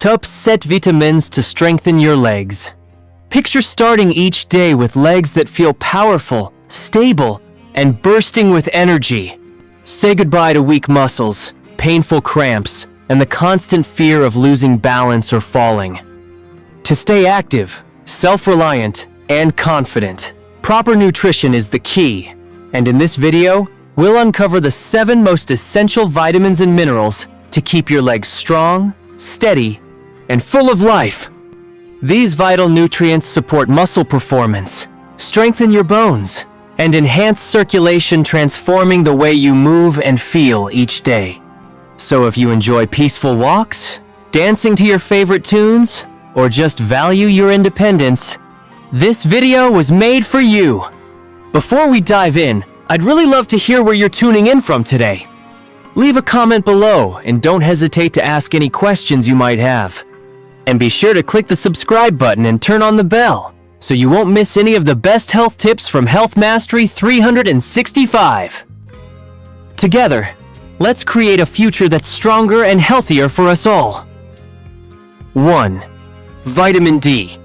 Top set vitamins to strengthen your legs. Picture starting each day with legs that feel powerful, stable, and bursting with energy. Say goodbye to weak muscles, painful cramps, and the constant fear of losing balance or falling. To stay active, self-reliant, and confident, proper nutrition is the key. And in this video, we'll uncover the 7 most essential vitamins and minerals to keep your legs strong, steady, and full of life. These vital nutrients support muscle performance, strengthen your bones, and enhance circulation, transforming the way you move and feel each day. So if you enjoy peaceful walks, dancing to your favorite tunes, or just value your independence, this video was made for you. Before we dive in, I'd really love to hear where you're tuning in from today. Leave a comment below and don't hesitate to ask any questions you might have. And be sure to click the subscribe button and turn on the bell so you won't miss any of the best health tips from Health Mastery 365. Together, let's create a future that's stronger and healthier for us all. 1. Vitamin D.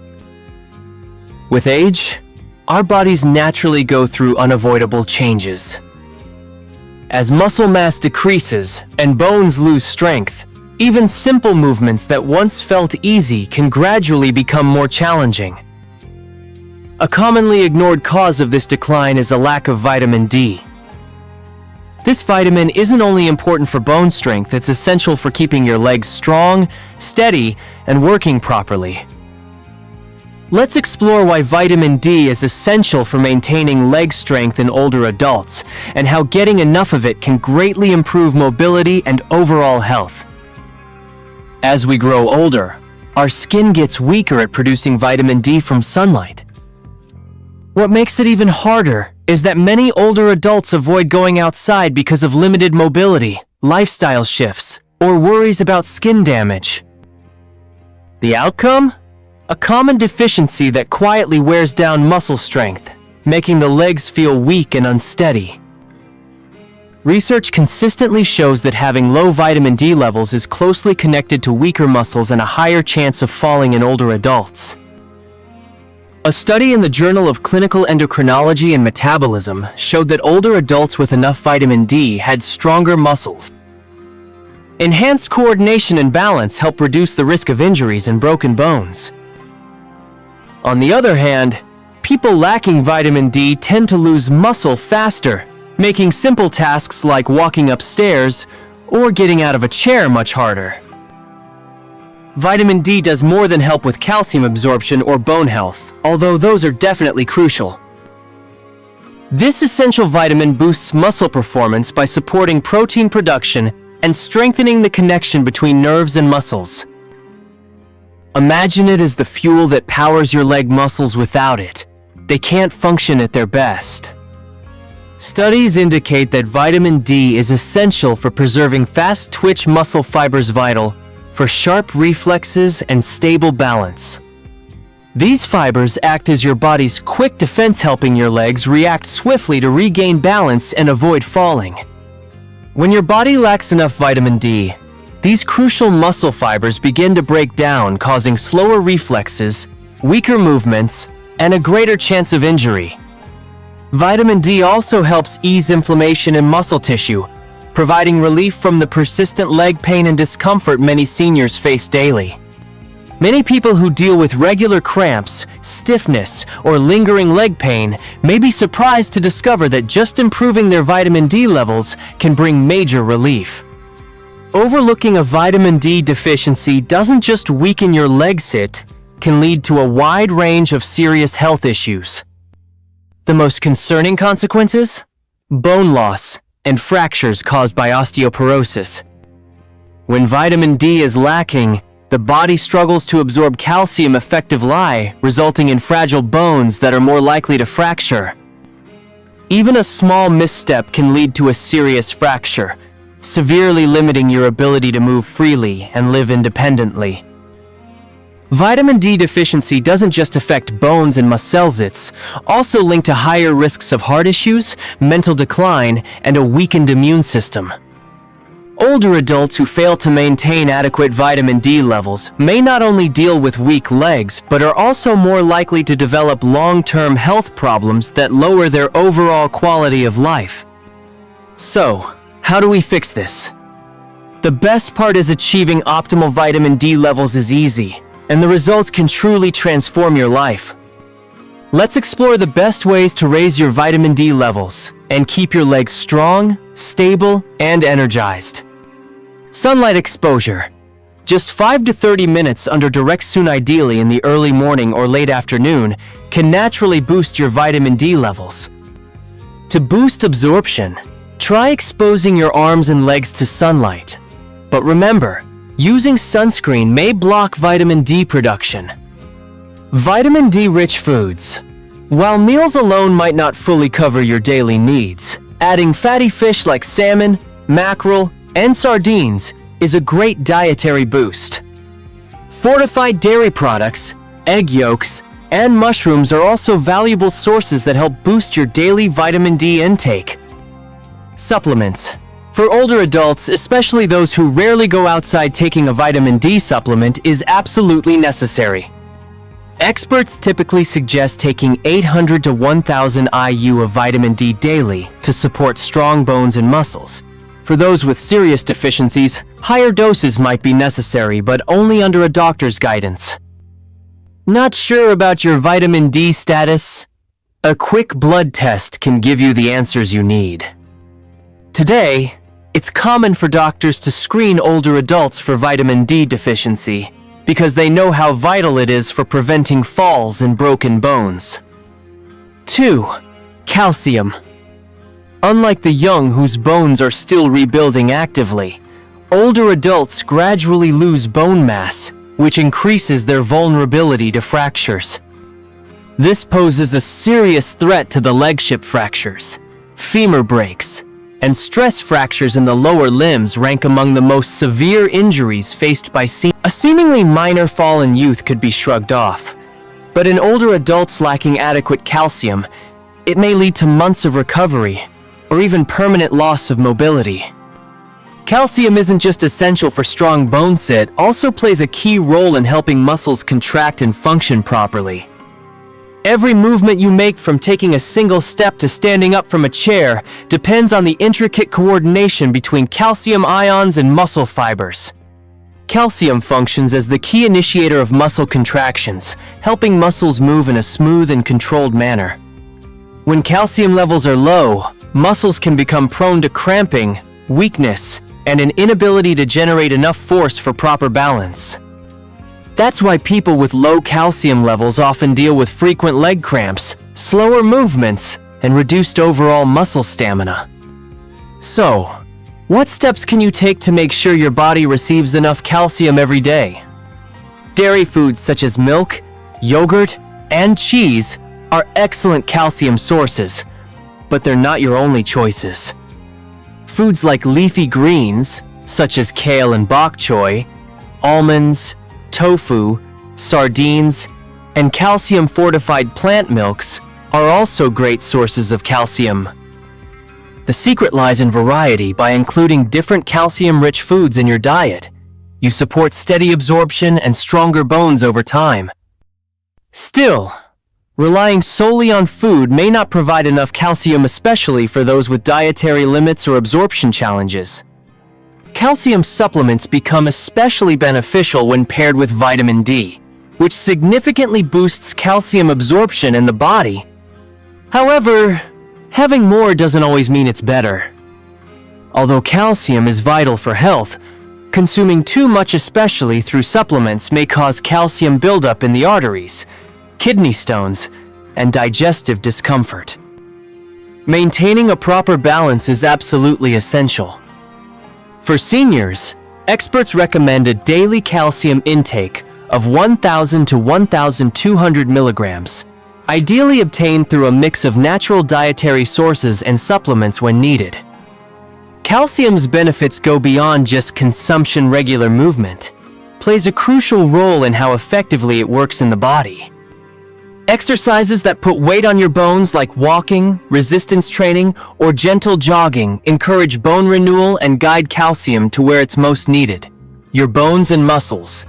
With age, our bodies naturally go through unavoidable changes. As muscle mass decreases and bones lose strength, even simple movements that once felt easy can gradually become more challenging. A commonly ignored cause of this decline is a lack of vitamin D. This vitamin isn't only important for bone strength, it's essential for keeping your legs strong, steady, and working properly. Let's explore why vitamin D is essential for maintaining leg strength in older adults, and how getting enough of it can greatly improve mobility and overall health. As we grow older, our skin gets weaker at producing vitamin D from sunlight. What makes it even harder is that many older adults avoid going outside because of limited mobility, lifestyle shifts, or worries about skin damage. The outcome? A common deficiency that quietly wears down muscle strength, making the legs feel weak and unsteady. Research consistently shows that having low vitamin D levels is closely connected to weaker muscles and a higher chance of falling in older adults. A study in the Journal of Clinical Endocrinology and Metabolism showed that older adults with enough vitamin D had stronger muscles. Enhanced coordination and balance help reduce the risk of injuries and broken bones. On the other hand, people lacking vitamin D tend to lose muscle faster, making simple tasks like walking upstairs or getting out of a chair much harder. Vitamin D does more than help with calcium absorption or bone health, although those are definitely crucial. This essential vitamin boosts muscle performance by supporting protein production and strengthening the connection between nerves and muscles. Imagine it as the fuel that powers your leg muscles. Without it, they can't function at their best. Studies indicate that vitamin D is essential for preserving fast-twitch muscle fibers, vital for sharp reflexes and stable balance. These fibers act as your body's quick defense, helping your legs react swiftly to regain balance and avoid falling. When your body lacks enough vitamin D, these crucial muscle fibers begin to break down, causing slower reflexes, weaker movements, and a greater chance of injury. Vitamin D also helps ease inflammation in muscle tissue, providing relief from the persistent leg pain and discomfort many seniors face daily. Many people who deal with regular cramps, stiffness, or lingering leg pain may be surprised to discover that just improving their vitamin D levels can bring major relief. Overlooking a vitamin D deficiency doesn't just weaken your legs, it can lead to a wide range of serious health issues. The most concerning consequences? Bone loss and fractures caused by osteoporosis. When vitamin D is lacking, the body struggles to absorb calcium effectively, resulting in fragile bones that are more likely to fracture. Even a small misstep can lead to a serious fracture, severely limiting your ability to move freely and live independently. Vitamin D deficiency doesn't just affect bones and muscles, it's also linked to higher risks of heart issues, mental decline, and a weakened immune system. Older adults who fail to maintain adequate vitamin D levels may not only deal with weak legs, but are also more likely to develop long-term health problems that lower their overall quality of life. So, how do we fix this? The best part is achieving optimal vitamin D levels is easy, and the results can truly transform your life. Let's explore the best ways to raise your vitamin D levels and keep your legs strong, stable, and energized. Sunlight exposure. Just 5 to 30 minutes under direct sun, ideally in the early morning or late afternoon, can naturally boost your vitamin D levels. To boost absorption, try exposing your arms and legs to sunlight. But remember, using sunscreen may block vitamin D production. Vitamin D-rich foods. While meals alone might not fully cover your daily needs, adding fatty fish like salmon, mackerel, and sardines is a great dietary boost. Fortified dairy products, egg yolks, and mushrooms are also valuable sources that help boost your daily vitamin D intake. Supplements. For older adults, especially those who rarely go outside, taking a vitamin D supplement is absolutely necessary. Experts typically suggest taking 800 to 1,000 IU of vitamin D daily to support strong bones and muscles. For those with serious deficiencies, higher doses might be necessary, but only under a doctor's guidance. Not sure about your vitamin D status? A quick blood test can give you the answers you need. Today, it's common for doctors to screen older adults for vitamin D deficiency because they know how vital it is for preventing falls and broken bones. 2. Calcium. Unlike the young whose bones are still rebuilding actively, older adults gradually lose bone mass, which increases their vulnerability to fractures. This poses a serious threat to the legship fractures, femur breaks, and stress fractures in the lower limbs rank among the most severe injuries faced by a seemingly minor fall in youth could be shrugged off. But in older adults lacking adequate calcium, it may lead to months of recovery, or even permanent loss of mobility. Calcium isn't just essential for strong bones, it also plays a key role in helping muscles contract and function properly. Every movement you make, from taking a single step to standing up from a chair, depends on the intricate coordination between calcium ions and muscle fibers. Calcium functions as the key initiator of muscle contractions, helping muscles move in a smooth and controlled manner. When calcium levels are low, muscles can become prone to cramping, weakness, and an inability to generate enough force for proper balance. That's why people with low calcium levels often deal with frequent leg cramps, slower movements, and reduced overall muscle stamina. So, what steps can you take to make sure your body receives enough calcium every day? Dairy foods such as milk, yogurt, and cheese are excellent calcium sources, but they're not your only choices. Foods like leafy greens, such as kale and bok choy, almonds, tofu, sardines, and calcium-fortified plant milks are also great sources of calcium. The secret lies in variety. By including different calcium-rich foods in your diet, you support steady absorption and stronger bones over time. Still, relying solely on food may not provide enough calcium, especially for those with dietary limits or absorption challenges. Calcium supplements become especially beneficial when paired with vitamin D, which significantly boosts calcium absorption in the body. However, having more doesn't always mean it's better. Although calcium is vital for health, consuming too much, especially through supplements, may cause calcium buildup in the arteries, kidney stones, and digestive discomfort. Maintaining a proper balance is absolutely essential. For seniors, experts recommend a daily calcium intake of 1,000 to 1,200 milligrams, ideally obtained through a mix of natural dietary sources and supplements when needed. Calcium's benefits go beyond just consumption. Regular movement plays a crucial role in how effectively it works in the body. Exercises that put weight on your bones, like walking, resistance training, or gentle jogging, encourage bone renewal and guide calcium to where it's most needed: your bones and muscles.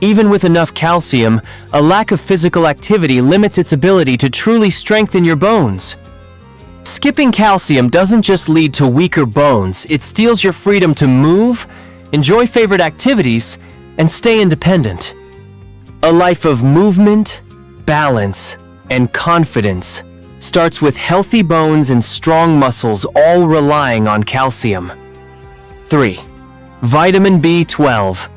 Even with enough calcium, a lack of physical activity limits its ability to truly strengthen your bones. Skipping calcium doesn't just lead to weaker bones, it steals your freedom to move, enjoy favorite activities, and stay independent. A life of movement, balance, and confidence starts with healthy bones and strong muscles, all relying on calcium. 3. Vitamin B12.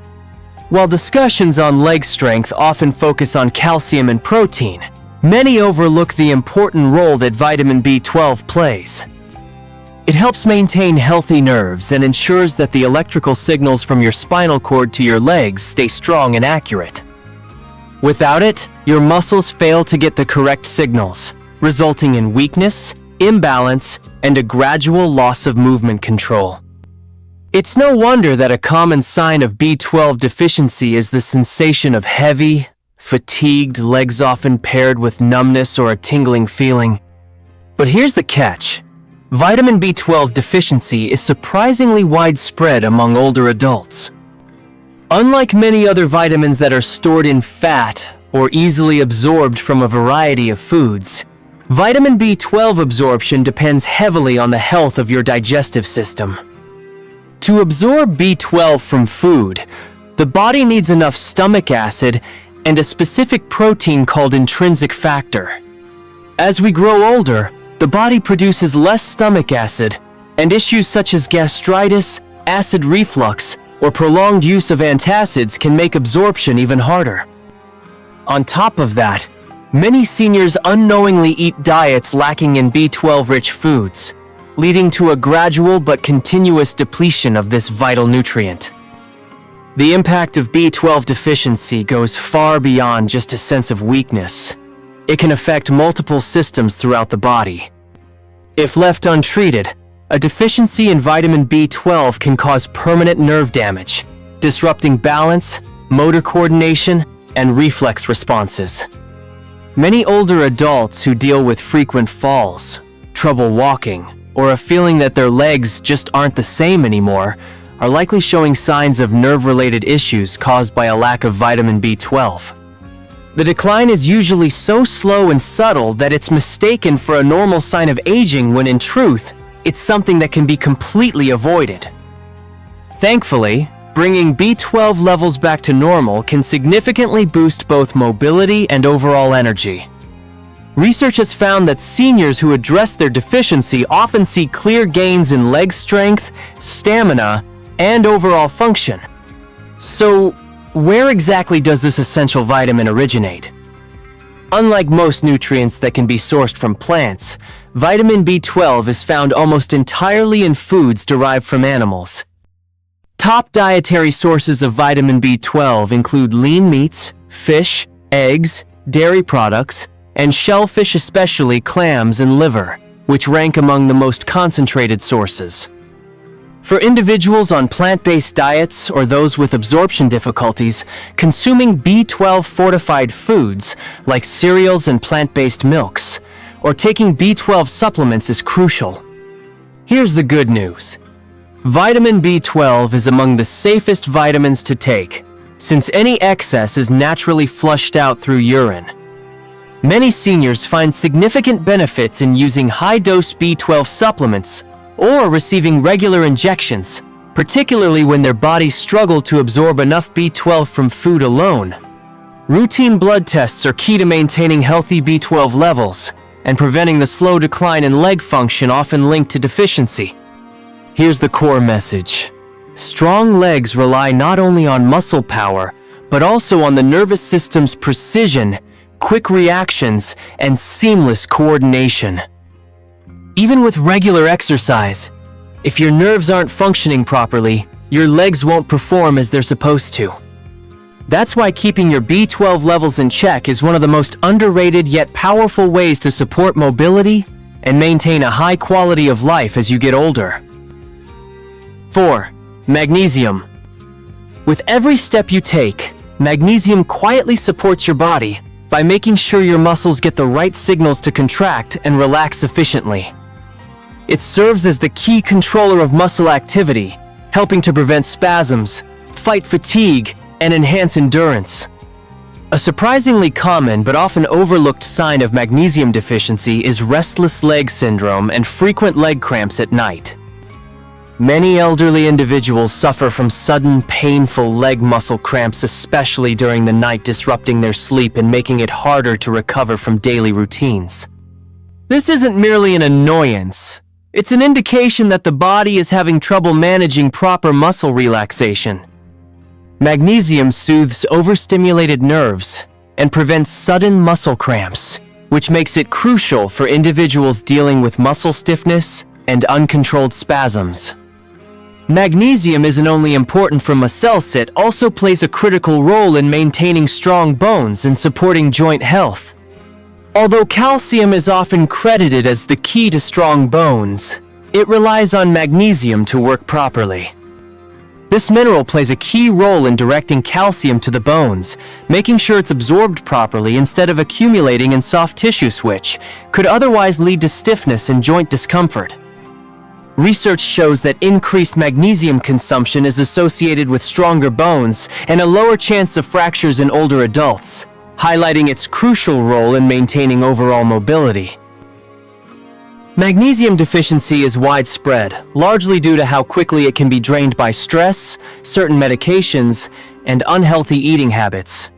While discussions on leg strength often focus on calcium and protein, many overlook the important role that vitamin B12 plays. It helps maintain healthy nerves and ensures that the electrical signals from your spinal cord to your legs stay strong and accurate. Without it, your muscles fail to get the correct signals, resulting in weakness, imbalance, and a gradual loss of movement control. It's no wonder that a common sign of B12 deficiency is the sensation of heavy, fatigued legs, often paired with numbness or a tingling feeling. But here's the catch. Vitamin B12 deficiency is surprisingly widespread among older adults. Unlike many other vitamins that are stored in fat or easily absorbed from a variety of foods, vitamin B12 absorption depends heavily on the health of your digestive system. To absorb B12 from food, the body needs enough stomach acid and a specific protein called intrinsic factor. As we grow older, the body produces less stomach acid, and issues such as gastritis, acid reflux, or prolonged use of antacids can make absorption even harder. On top of that, many seniors unknowingly eat diets lacking in B12-rich foods, leading to a gradual but continuous depletion of this vital nutrient. The impact of B12 deficiency goes far beyond just a sense of weakness. It can affect multiple systems throughout the body. If left untreated, a deficiency in vitamin B12 can cause permanent nerve damage, disrupting balance, motor coordination, and reflex responses. Many older adults who deal with frequent falls, trouble walking, or a feeling that their legs just aren't the same anymore are likely showing signs of nerve-related issues caused by a lack of vitamin B12. The decline is usually so slow and subtle that it's mistaken for a normal sign of aging, when in truth, it's something that can be completely avoided. Thankfully, bringing B12 levels back to normal can significantly boost both mobility and overall energy. Research has found that seniors who address their deficiency often see clear gains in leg strength, stamina, and overall function. So, where exactly does this essential vitamin originate? Unlike most nutrients that can be sourced from plants, vitamin B12 is found almost entirely in foods derived from animals. Top dietary sources of vitamin B12 include lean meats, fish, eggs, dairy products, and shellfish, especially clams and liver, which rank among the most concentrated sources. For individuals on plant-based diets or those with absorption difficulties, consuming B12-fortified foods like cereals and plant-based milks, or taking B12 supplements is crucial. Here's the good news. Vitamin B12 is among the safest vitamins to take, since any excess is naturally flushed out through urine. Many seniors find significant benefits in using high-dose B12 supplements or receiving regular injections, particularly when their bodies struggle to absorb enough B12 from food alone. Routine blood tests are key to maintaining healthy B12 levels and preventing the slow decline in leg function often linked to deficiency. Here's the core message. Strong legs rely not only on muscle power, but also on the nervous system's precision, quick reactions, and seamless coordination. Even with regular exercise, if your nerves aren't functioning properly, your legs won't perform as they're supposed to. That's why keeping your B12 levels in check is one of the most underrated yet powerful ways to support mobility and maintain a high quality of life as you get older. 4. Magnesium. With every step you take, magnesium quietly supports your body, by making sure your muscles get the right signals to contract and relax efficiently. It serves as the key controller of muscle activity, helping to prevent spasms, fight fatigue, and enhance endurance. A surprisingly common but often overlooked sign of magnesium deficiency is restless leg syndrome and frequent leg cramps at night. Many elderly individuals suffer from sudden, painful leg muscle cramps, especially during the night, disrupting their sleep and making it harder to recover from daily routines. This isn't merely an annoyance. It's an indication that the body is having trouble managing proper muscle relaxation. Magnesium soothes overstimulated nerves and prevents sudden muscle cramps, which makes it crucial for individuals dealing with muscle stiffness and uncontrolled spasms. Magnesium isn't only important for muscle, it also plays a critical role in maintaining strong bones and supporting joint health. Although calcium is often credited as the key to strong bones, it relies on magnesium to work properly. This mineral plays a key role in directing calcium to the bones, making sure it's absorbed properly instead of accumulating in soft tissue, which could otherwise lead to stiffness and joint discomfort. Research shows that increased magnesium consumption is associated with stronger bones and a lower chance of fractures in older adults, highlighting its crucial role in maintaining overall mobility. Magnesium deficiency is widespread, largely due to how quickly it can be drained by stress, certain medications, and unhealthy eating habits.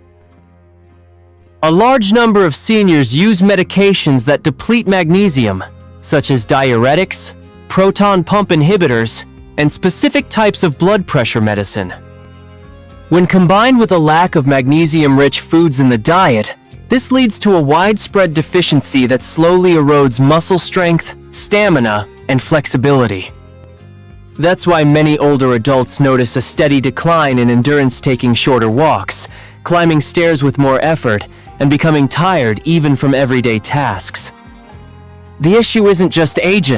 A large number of seniors use medications that deplete magnesium, such as diuretics, proton pump inhibitors, and specific types of blood pressure medicine. When combined with a lack of magnesium-rich foods in the diet, this leads to a widespread deficiency that slowly erodes muscle strength, stamina, and flexibility. That's why many older adults notice a steady decline in endurance, taking shorter walks, climbing stairs with more effort, and becoming tired even from everyday tasks. The issue isn't just age,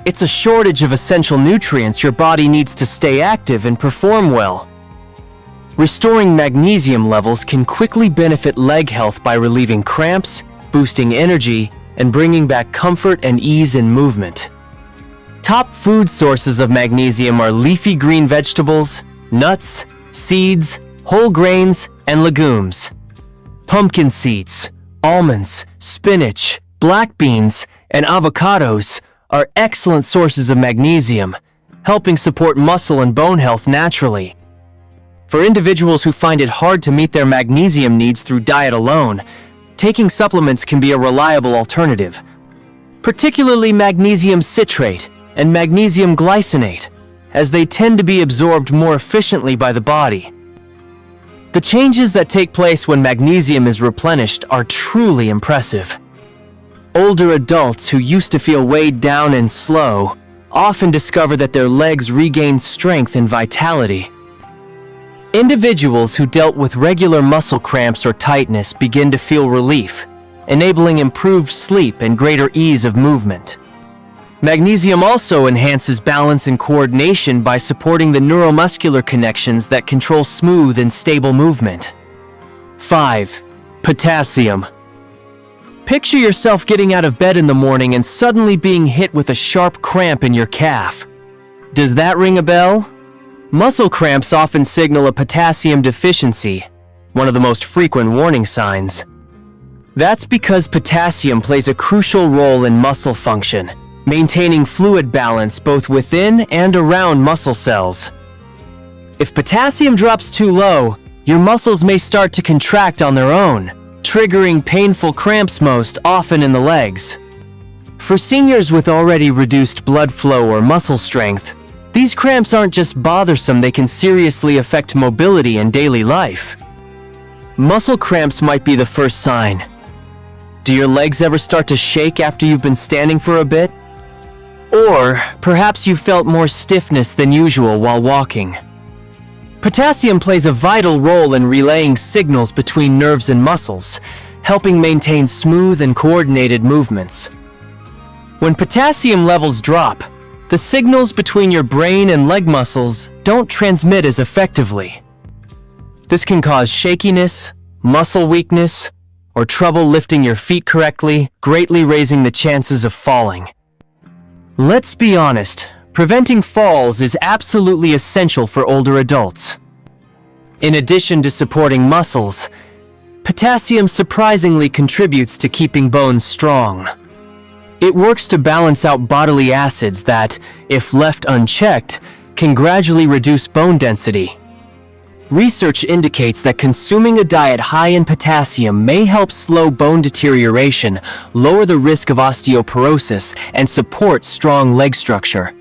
it's a shortage of essential nutrients your body needs to stay active and perform well. Restoring magnesium levels can quickly benefit leg health by relieving cramps, boosting energy, and bringing back comfort and ease in movement. Top food sources of magnesium are leafy green vegetables, nuts, seeds, whole grains, and legumes. Pumpkin seeds, almonds, spinach, black beans, and avocados are excellent sources of magnesium, helping support muscle and bone health naturally. For individuals who find it hard to meet their magnesium needs through diet alone, taking supplements can be a reliable alternative, particularly magnesium citrate and magnesium glycinate, as they tend to be absorbed more efficiently by the body. The changes that take place when magnesium is replenished are truly impressive. Older adults who used to feel weighed down and slow often discover that their legs regain strength and vitality. Individuals who dealt with regular muscle cramps or tightness begin to feel relief, enabling improved sleep and greater ease of movement. Magnesium also enhances balance and coordination by supporting the neuromuscular connections that control smooth and stable movement. 5. Potassium. Picture yourself getting out of bed in the morning and suddenly being hit with a sharp cramp in your calf. Does that ring a bell? Muscle cramps often signal a potassium deficiency, one of the most frequent warning signs. That's because potassium plays a crucial role in muscle function, maintaining fluid balance both within and around muscle cells. If potassium drops too low, your muscles may start to contract on their own, triggering painful cramps, most often in the legs. For seniors with already reduced blood flow or muscle strength, these cramps aren't just bothersome, they can seriously affect mobility and daily life. Muscle cramps might be the first sign. Do your legs ever start to shake after you've been standing for a bit? Or perhaps you felt more stiffness than usual while walking. Potassium plays a vital role in relaying signals between nerves and muscles, helping maintain smooth and coordinated movements. When potassium levels drop, the signals between your brain and leg muscles don't transmit as effectively. This can cause shakiness, muscle weakness, or trouble lifting your feet correctly, greatly raising the chances of falling. Let's be honest, preventing falls is absolutely essential for older adults. In addition to supporting muscles, potassium surprisingly contributes to keeping bones strong. It works to balance out bodily acids that, if left unchecked, can gradually reduce bone density. Research indicates that consuming a diet high in potassium may help slow bone deterioration, lower the risk of osteoporosis, and support strong leg structure.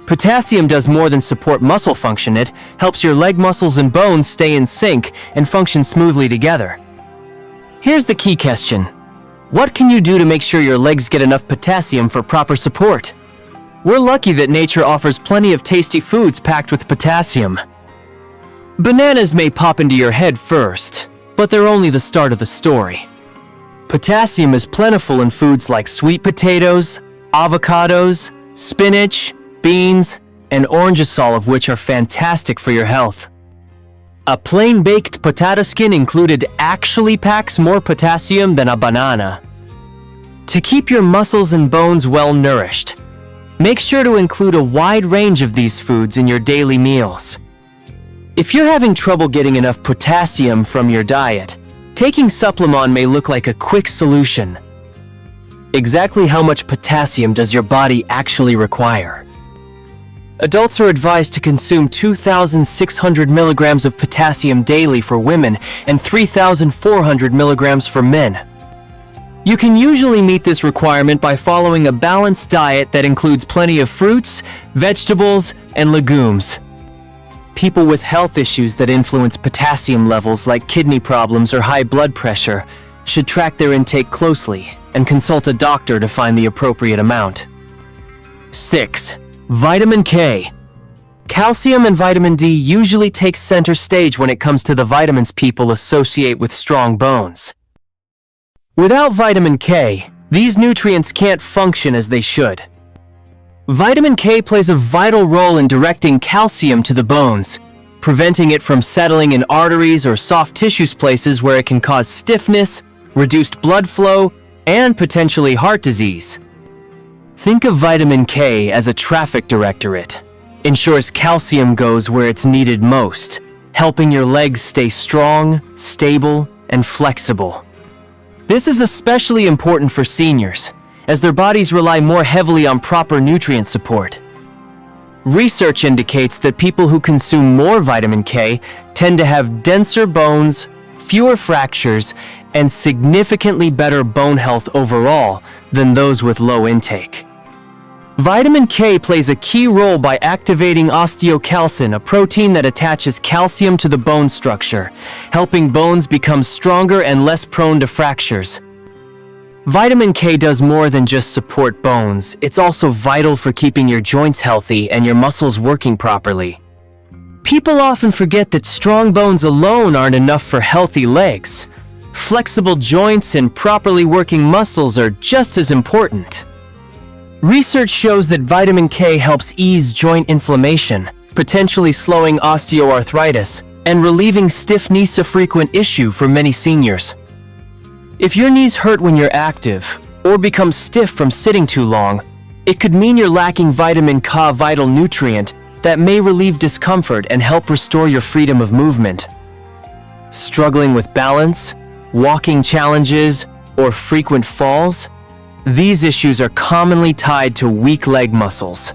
Potassium does more than support muscle function. It helps your leg muscles and bones stay in sync and function smoothly together. Here's the key question. What can you do to make sure your legs get enough potassium for proper support? We're lucky that nature offers plenty of tasty foods packed with potassium. Bananas may pop into your head first, but they're only the start of the story. Potassium is plentiful in foods like sweet potatoes, avocados, spinach, beans, and oranges, all of which are fantastic for your health. A plain baked potato skin included actually packs more potassium than a banana. To keep your muscles and bones well nourished, make sure to include a wide range of these foods in your daily meals. If you're having trouble getting enough potassium from your diet, taking Supplemon may look like a quick solution. Exactly how much potassium does your body actually require? Adults are advised to consume 2,600 milligrams of potassium daily for women and 3,400 milligrams for men. You can usually meet this requirement by following a balanced diet that includes plenty of fruits, vegetables, and legumes. People with health issues that influence potassium levels like kidney problems or high blood pressure should track their intake closely and consult a doctor to find the appropriate amount. 6. Vitamin K. Calcium and vitamin D usually take center stage when it comes to the vitamins people associate with strong bones. Without vitamin K, these nutrients can't function as they should. Vitamin K plays a vital role in directing calcium to the bones, preventing it from settling in arteries or soft tissues, places where it can cause stiffness, reduced blood flow, and potentially heart disease. Think of vitamin K as a traffic directorate. Ensures calcium goes where it's needed most, helping your legs stay strong, stable, and flexible. This is especially important for seniors, as their bodies rely more heavily on proper nutrient support. Research indicates that people who consume more vitamin K tend to have denser bones, fewer fractures, and significantly better bone health overall than those with low intake. Vitamin K plays a key role by activating osteocalcin, a protein that attaches calcium to the bone structure, helping bones become stronger and less prone to fractures. Vitamin K does more than just support bones. It's also vital for keeping your joints healthy and your muscles working properly. People often forget that strong bones alone aren't enough for healthy legs. Flexible joints and properly working muscles are just as important. Research shows that vitamin K helps ease joint inflammation, potentially slowing osteoarthritis and relieving stiff knees, a frequent issue for many seniors. If your knees hurt when you're active, or become stiff from sitting too long, it could mean you're lacking vitamin K, a vital nutrient that may relieve discomfort and help restore your freedom of movement. Struggling with balance, walking challenges, or frequent falls? These issues are commonly tied to weak leg muscles.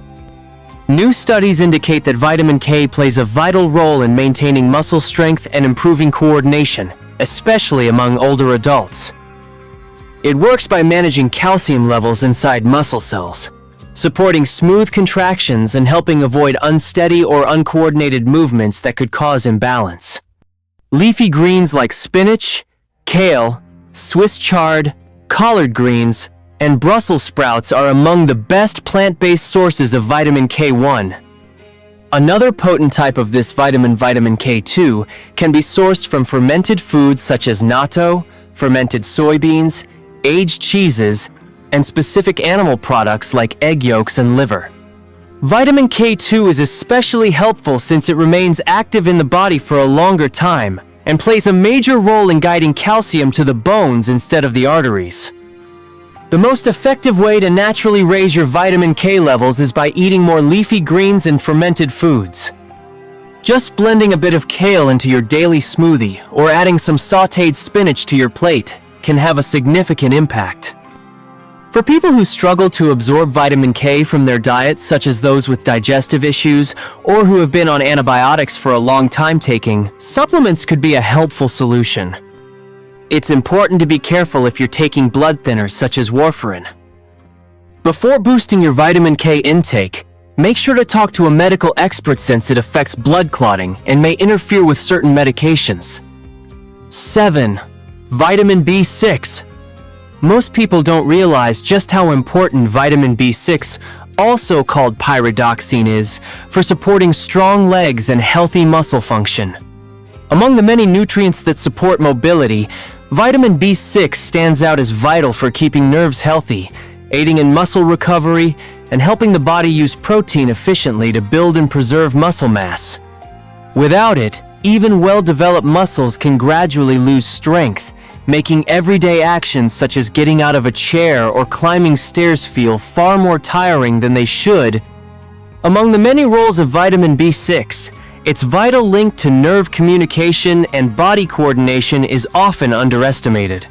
New studies indicate that vitamin K plays a vital role in maintaining muscle strength and improving coordination, especially among older adults. It works by managing calcium levels inside muscle cells, supporting smooth contractions and helping avoid unsteady or uncoordinated movements that could cause imbalance. Leafy greens like spinach, kale, Swiss chard, collard greens, and Brussels sprouts are among the best plant-based sources of vitamin K1. Another potent type of this vitamin K2, can be sourced from fermented foods such as natto, fermented soybeans, aged cheeses, and specific animal products like egg yolks and liver. Vitamin K2 is especially helpful since it remains active in the body for a longer time, and plays a major role in guiding calcium to the bones instead of the arteries. The most effective way to naturally raise your vitamin K levels is by eating more leafy greens and fermented foods. Just blending a bit of kale into your daily smoothie or adding some sautéed spinach to your plate can have a significant impact. For people who struggle to absorb vitamin K from their diet, such as those with digestive issues or who have been on antibiotics for a long time taking, supplements could be a helpful solution. It's important to be careful if you're taking blood thinners such as warfarin. Before boosting your vitamin K intake, make sure to talk to a medical expert since it affects blood clotting and may interfere with certain medications. 7. Vitamin B6. Most people don't realize just how important vitamin B6, also called pyridoxine, is for supporting strong legs and healthy muscle function. Among the many nutrients that support mobility, vitamin B6 stands out as vital for keeping nerves healthy, aiding in muscle recovery, and helping the body use protein efficiently to build and preserve muscle mass. Without it, even well-developed muscles can gradually lose strength, making everyday actions such as getting out of a chair or climbing stairs feel far more tiring than they should. Among the many roles of vitamin B6, its vital link to nerve communication and body coordination is often underestimated.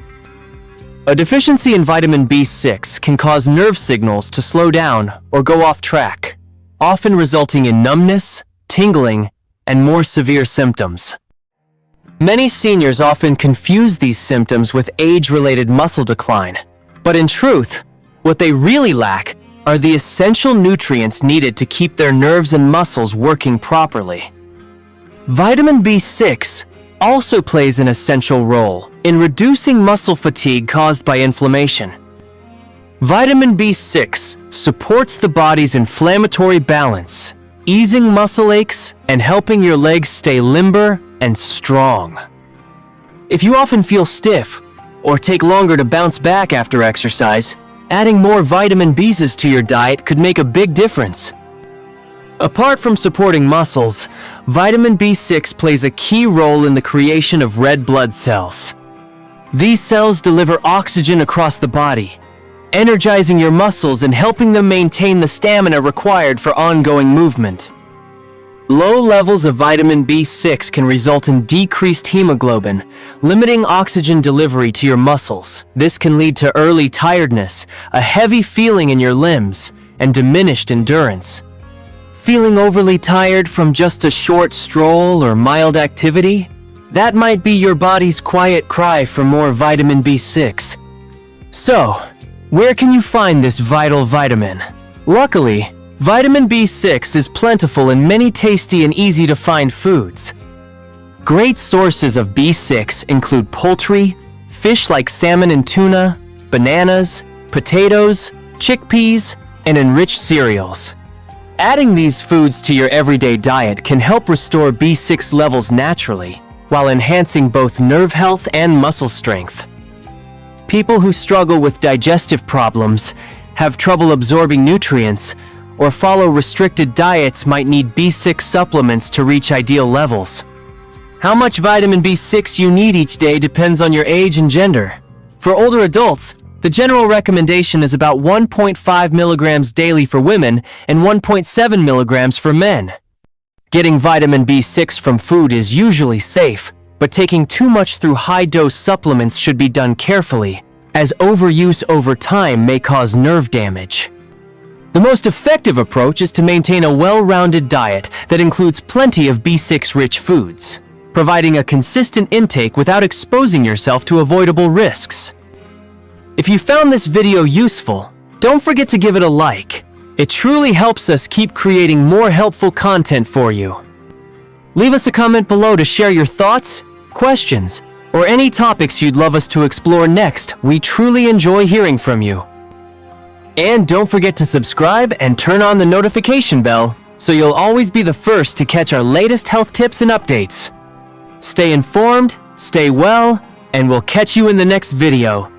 A deficiency in vitamin B6 can cause nerve signals to slow down or go off track, often resulting in numbness, tingling, and more severe symptoms. Many seniors often confuse these symptoms with age-related muscle decline, but in truth, what they really lack are the essential nutrients needed to keep their nerves and muscles working properly. Vitamin B6 also plays an essential role in reducing muscle fatigue caused by inflammation. Vitamin B6 supports the body's inflammatory balance, easing muscle aches and helping your legs stay limber and strong. If you often feel stiff or take longer to bounce back after exercise, adding more vitamin B's to your diet could make a big difference. Apart from supporting muscles, vitamin B6 plays a key role in the creation of red blood cells. These cells deliver oxygen across the body, energizing your muscles and helping them maintain the stamina required for ongoing movement. Low levels of vitamin B6 can result in decreased hemoglobin, limiting oxygen delivery to your muscles. This can lead to early tiredness, a heavy feeling in your limbs, and diminished endurance. Feeling overly tired from just a short stroll or mild activity? That might be your body's quiet cry for more vitamin B6. So, where can you find this vital vitamin? Luckily, vitamin B6 is plentiful in many tasty and easy-to-find foods. Great sources of B6 include poultry, fish like salmon and tuna, bananas, potatoes, chickpeas, and enriched cereals. Adding these foods to your everyday diet can help restore B6 levels naturally, while enhancing both nerve health and muscle strength. People who struggle with digestive problems, have trouble absorbing nutrients, or follow restricted diets might need B6 supplements to reach ideal levels. How much vitamin B6 you need each day depends on your age and gender. For older adults, the general recommendation is about 1.5 milligrams daily for women and 1.7 milligrams for men. Getting vitamin B6 from food is usually safe, but taking too much through high-dose supplements should be done carefully, as overuse over time may cause nerve damage. The most effective approach is to maintain a well-rounded diet that includes plenty of B6-rich foods, providing a consistent intake without exposing yourself to avoidable risks. If you found this video useful, don't forget to give it a like. It truly helps us keep creating more helpful content for you. Leave us a comment below to share your thoughts, questions, or any topics you'd love us to explore next. We truly enjoy hearing from you. And don't forget to subscribe and turn on the notification bell so you'll always be the first to catch our latest health tips and updates. Stay informed, stay well, and we'll catch you in the next video.